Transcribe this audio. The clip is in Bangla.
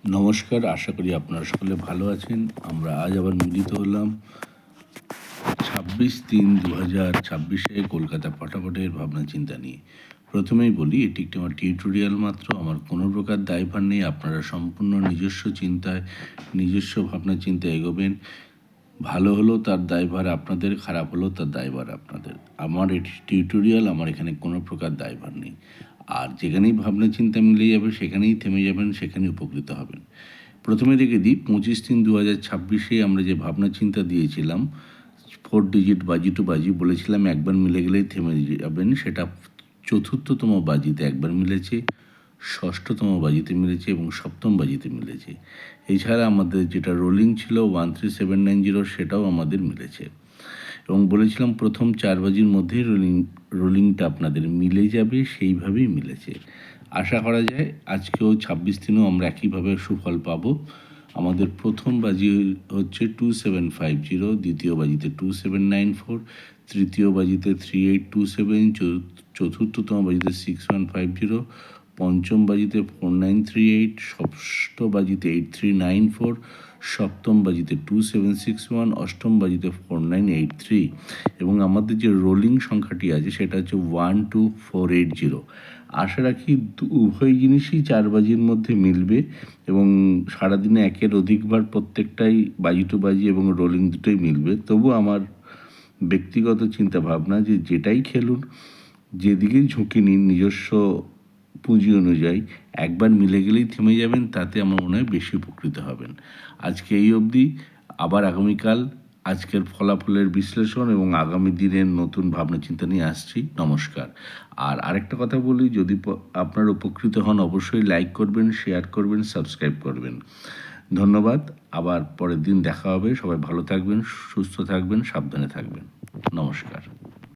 নমস্কার, আশা করি আপনারা সকলে ভালো আছেন। আমরা আজ আবার মিলিত হলাম 26/3/2026 কলকাতা ফটাফটের ভাবনা চিন্তা নিয়ে। প্রথমেই বলি, এটি একটি আমার টিউটোরিয়াল মাত্র। আমার কোনো প্রকার দায়ভার নেই। আপনারা সম্পূর্ণ নিজস্ব চিন্তায়, নিজস্ব ভাবনা চিন্তায় এগোবেন। ভালো হলেও তার দায়ভার আপনাদের, খারাপ হলেও তার দায়ভার আপনাদের। আমার এটি টিউটোরিয়াল, আমার এখানে কোনো প্রকার দায়ভার নেই। আর যেখানেই ভাবনা চিন্তা মিলে যাবে সেখানেই থেমে যাবেন, সেখানেই উপকৃত হবেন। প্রথমে রেখে দিই 25/3/2026 আমরা যে ভাবনা চিন্তা দিয়েছিলাম 4 ডিজিট বাজি টু বাজি, বলেছিলাম একবার মিলে গেলেই থেমে যাবেন। সেটা চতুর্থতম বাজিতে একবার মিলেছে, ষষ্ঠতম বাজিতে মিলেছে এবং সপ্তম বাজিতে মিলেছে। এছাড়া আমাদের যেটা রোলিং ছিল 13790, সেটাও আমাদের মিলেছে। এবং বলেছিলাম প্রথম 4 বাজির মধ্যেই রোলিংটা আপনাদের মিলে যাবে, সেইভাবেই মিলেছে। আশা করা যায় আজকেও 26 দিনেও আমরা একইভাবে সুফল পাবো। আমাদের প্রথম বাজি হচ্ছে 2750, দ্বিতীয় বাজিতে 2794, তৃতীয় বাজিতে 3827, চতুর্থতম বাজিতে 6150, পঞ্চম বাজিতে 4938, ষষ্ঠ বাজিতে 8394, সপ্তম বাজিতে 2761, অষ্টম বাজিতে 4983 এবং আমাদের যে রোলিং সংখ্যাটি আছে সেটা হচ্ছে 12480। আশা রাখি উভয় জিনিসই 4 বাজির মধ্যে মিলবে এবং সারাদিনে একের অধিকবার প্রত্যেকটাই বাজি টু বাজি এবং রোলিং দুটোই মিলবে। তবু আমার ব্যক্তিগত চিন্তা ভাবনা যে যেটাই খেলুন, যেদিকেই ঝুঁকি নিন, নিজস্ব পুঁজি অনুযায়ী একবার মিলে গেলেই থেমে যাবেন, তাতে আমার মনে হয় বেশি উপকৃত হবেন। আজকে এই অবধি। আবার আগামীকাল আজকের ফলাফলের বিশ্লেষণ এবং আগামী দিনের নতুন ভাবনা চিন্তা নিয়ে আসছি। নমস্কার। আর আরেকটা কথা বলি, যদি আপনারা উপকৃত হন অবশ্যই লাইক করবেন, শেয়ার করবেন, সাবস্ক্রাইব করবেন। ধন্যবাদ। আবার পরের দিন দেখা হবে। সবাই ভালো থাকবেন, সুস্থ থাকবেন, সাবধানে থাকবেন। নমস্কার।